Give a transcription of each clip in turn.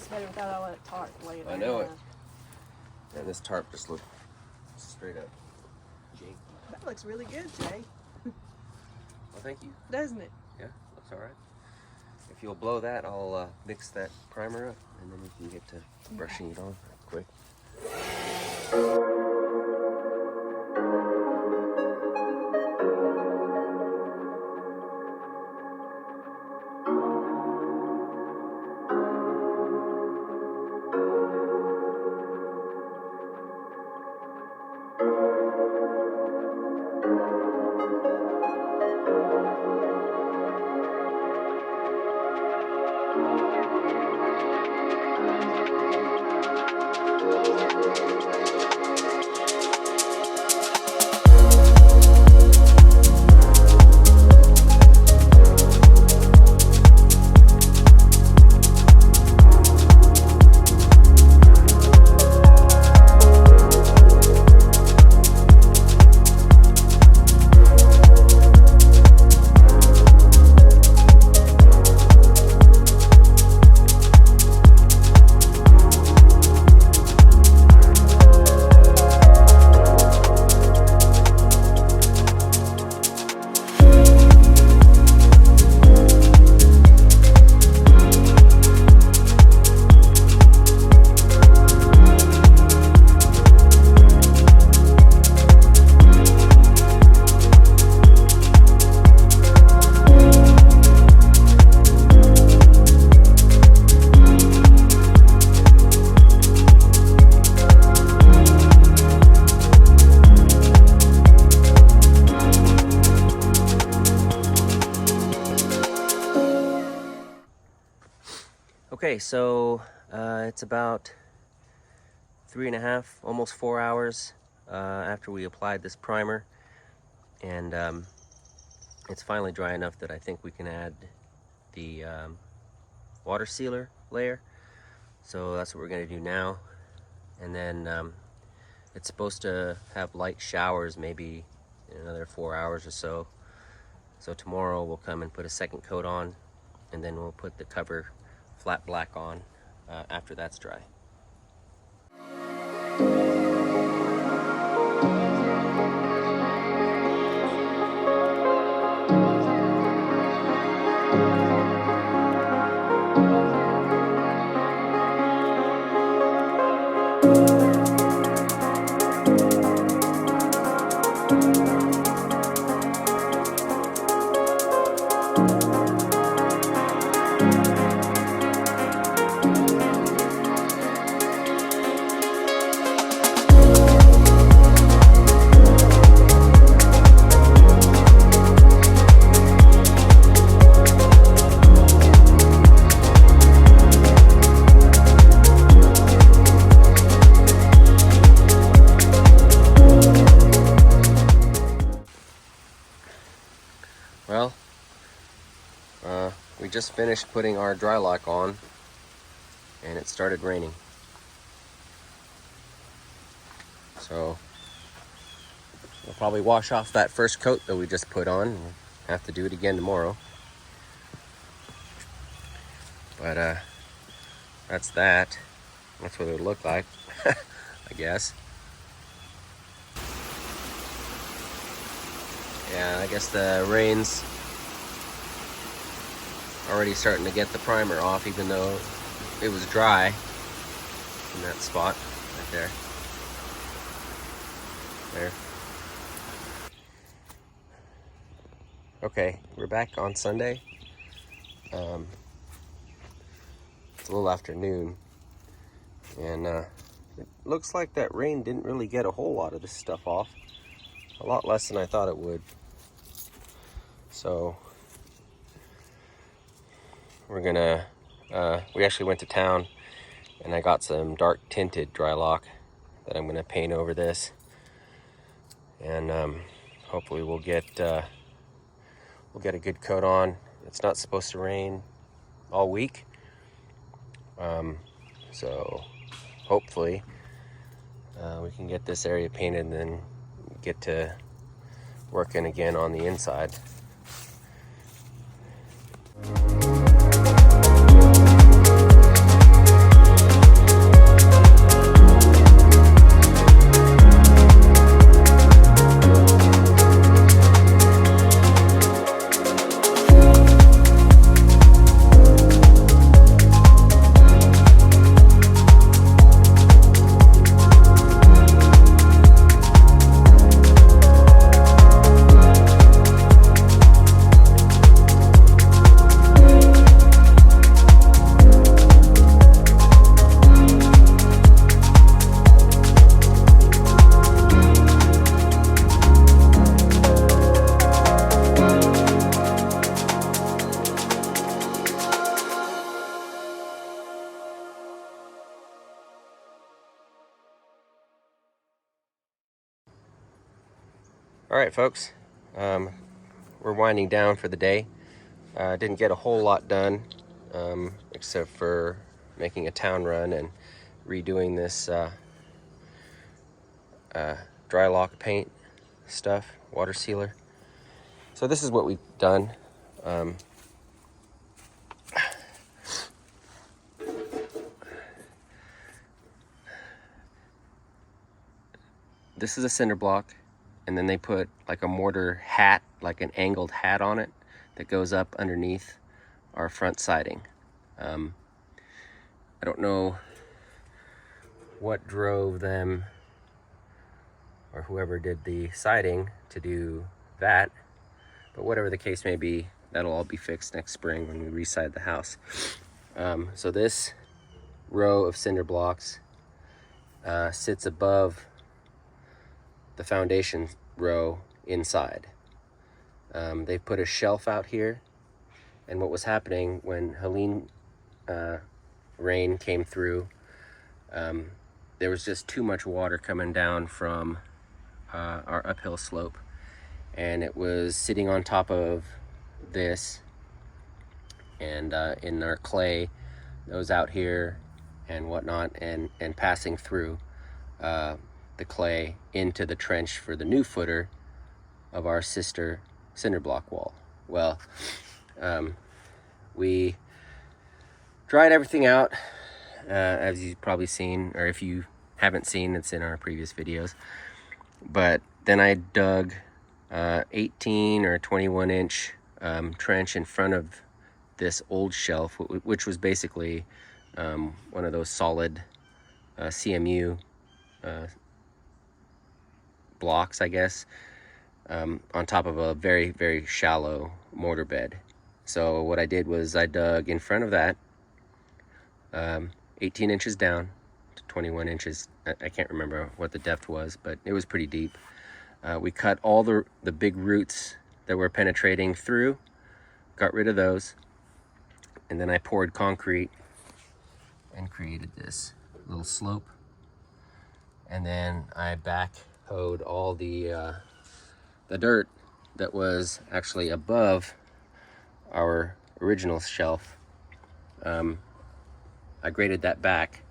looks better without all that tarp later. I know it. And this tarp just looked straight up janky. That looks really good, Jay. Well, thank you. Doesn't it? Yeah, looks all right. If you'll blow that, I'll mix that primer up, and then we can get to brushing it on quick. Okay, so it's about 3.5, almost 4 hours after we applied this primer, and it's finally dry enough that I think we can add the water sealer layer. So that's what we're going to do now, and then it's supposed to have light showers maybe in another 4 hours or so. So tomorrow we'll come and put a second coat on, and then we'll put the cover flat black on after that's dry. Well, we just finished putting our dry lock on, and it started raining. So we'll probably wash off that first coat that we just put on. We'll have to do it again tomorrow. But that's that. That's what it would look like, I guess. Yeah, I guess the rain's already starting to get the primer off, even though it was dry in that spot right there. There. Okay, we're back on Sunday. It's a little after noon, and it looks like that rain didn't really get a whole lot of this stuff off. A lot less than I thought it would. So we're gonna, we actually went to town and I got some dark tinted dry lock that I'm gonna paint over this. And hopefully we'll get a good coat on. It's not supposed to rain all week. So hopefully we can get this area painted and then get to working again on the inside. All right, folks, we're winding down for the day. Didn't get a whole lot done, except for making a town run and redoing this dry lock paint stuff, water sealer. So this is what we've done. This is a cinder block, and then they put like a mortar hat, like an angled hat on it that goes up underneath our front siding. I don't know what drove them or whoever did the siding to do that, but whatever the case may be, that'll all be fixed next spring when we re-side the house. So this row of cinder blocks sits above the foundation row inside. They put a shelf out here, and what was happening when Helene rain came through, there was just too much water coming down from our uphill slope, and it was sitting on top of this, and in our clay that was out here and whatnot, and passing through the clay into the trench for the new footer of our sister cinder block wall. Well, we dried everything out, as you've probably seen, or if you haven't seen, it's in our previous videos. But then I dug 18 or 21 inch trench in front of this old shelf, which was basically one of those solid CMU blocks, I guess, on top of a very, very shallow mortar bed. So what I did was I dug in front of that 18 inches down to 21 inches. I can't remember what the depth was, but it was pretty deep. We cut all the big roots that were penetrating through, got rid of those, and then I poured concrete and created this little slope. And then I backhoed all the dirt that was actually above our original shelf. I graded that back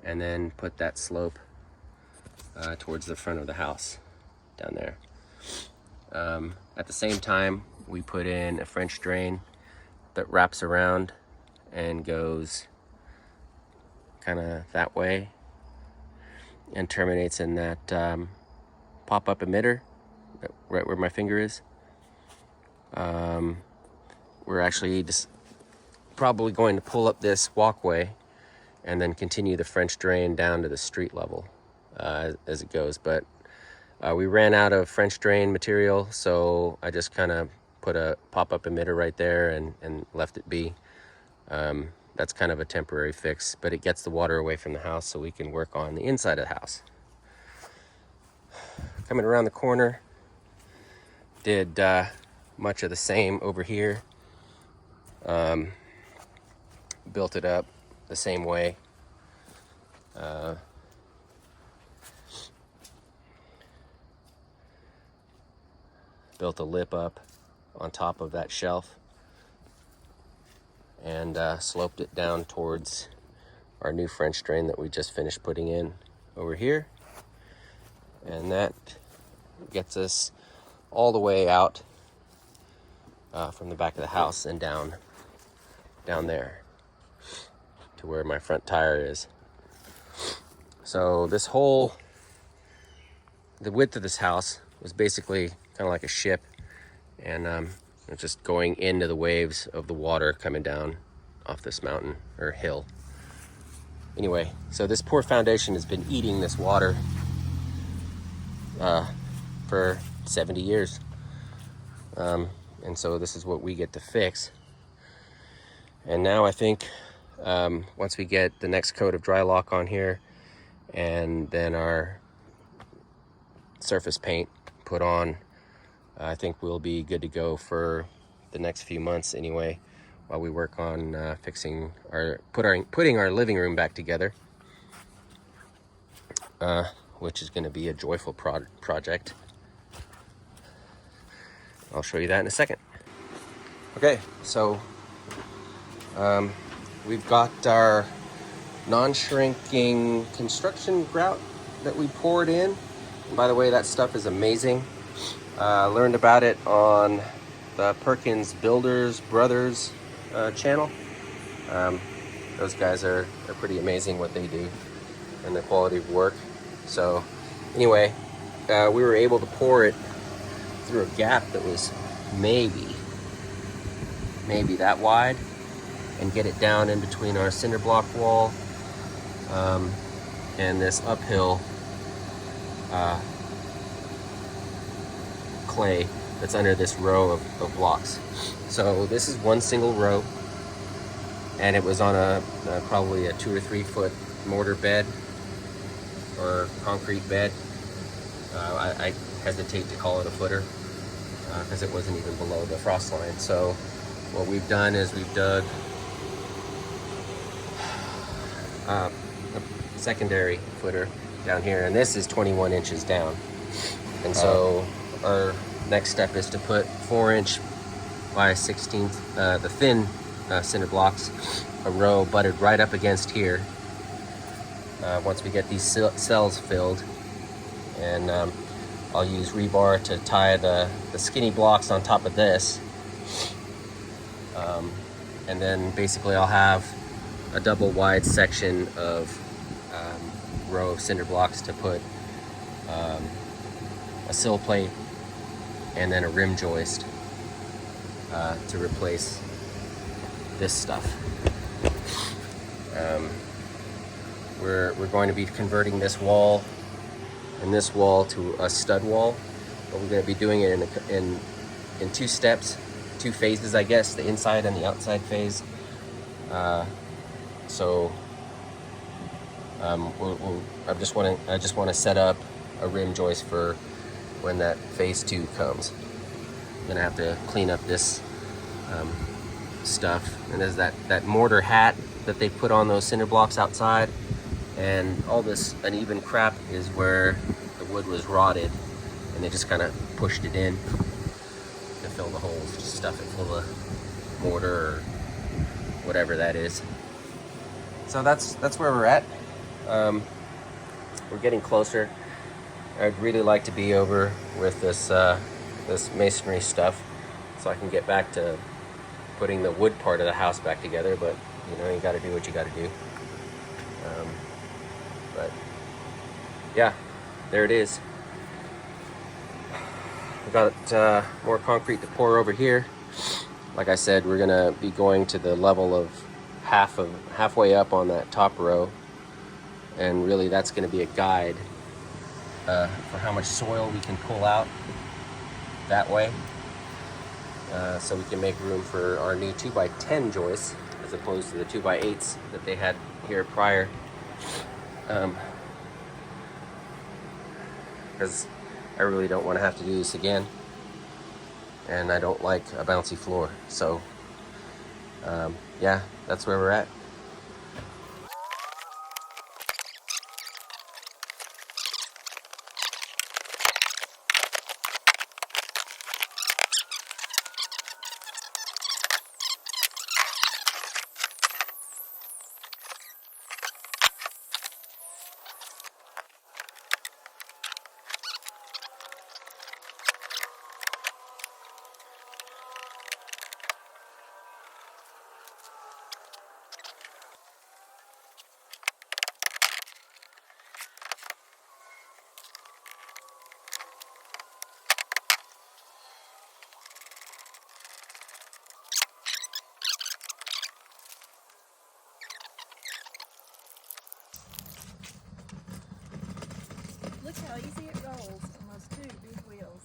and then put that slope towards the front of the house down there. At the same time, we put in a French drain that wraps around and goes kind of that way and terminates in that pop-up emitter right where my finger is. We're actually just probably going to pull up this walkway and then continue the French drain down to the street level as it goes. But we ran out of French drain material, so I just kind of put a pop-up emitter right there and left it be. That's kind of a temporary fix, but it gets the water away from the house so we can work on the inside of the house. Coming around the corner, did much of the same over here. Built it up the same way. Built a lip up on top of that shelf and sloped it down towards our new French drain that we just finished putting in over here. And that gets us all the way out from the back of the house and down there to where my front tire is. So this whole, the width of this house was basically kind of like a ship, and it's just going into the waves of the water coming down off this mountain or hill. Anyway, so this poor foundation has been eating this water for 70 years. And so this is what we get to fix. And now I think once we get the next coat of dry lock on here and then our surface paint put on, I think we'll be good to go for the next few months anyway, while we work on putting our living room back together, which is going to be a joyful project. I'll show you that in a second. Okay, so we've got our non-shrinking construction grout that we poured in. And by the way, that stuff is amazing. Learned about it on the Perkins Builders Brothers channel. Those guys are pretty amazing what they do and the quality of work. So anyway, we were able to pour it through a gap that was maybe that wide and get it down in between our cinder block wall and this uphill clay that's under this row of blocks. So this is one single row, and it was on probably a 2 or 3 foot mortar bed or concrete bed. I hesitate to call it a footer because it wasn't even below the frost line. So what we've done is we've dug a secondary footer down here, and this is 21 inches down. And so our next step is to put 4-inch by 1/16 the thin cinder blocks, a row butted right up against here. Once we get these cells filled, and I'll use rebar to tie the skinny blocks on top of this, and then basically I'll have a double wide section of row of cinder blocks to put a sill plate and then a rim joist to replace this stuff. We're going to be converting this wall and this wall to a stud wall, but we're going to be doing it in 2 steps, 2 phases, I guess, the inside and the outside phase. I just want to set up a rim joist for when that phase 2 comes. I'm gonna have to clean up this stuff, and there's that mortar hat that they put on those cinder blocks outside, and all this uneven crap is where the wood was rotted, and they just kind of pushed it in to fill the holes, just stuff it full of mortar or whatever that is. So that's where we're at. We're getting closer. I'd really like to be over with this masonry stuff so I can get back to putting the wood part of the house back together, but you got to do what you got to do. But yeah, there it is. We've got more concrete to pour over here. Like I said, we're gonna be going to the level of halfway up on that top row, and really that's going to be a guide for how much soil we can pull out that way, so we can make room for our new 2x10 joists as opposed to the 2x8s that they had here prior, because I really don't want to have to do this again, and I don't like a bouncy floor. So yeah, that's where we're at. Look how easy it rolls on those 2 big wheels.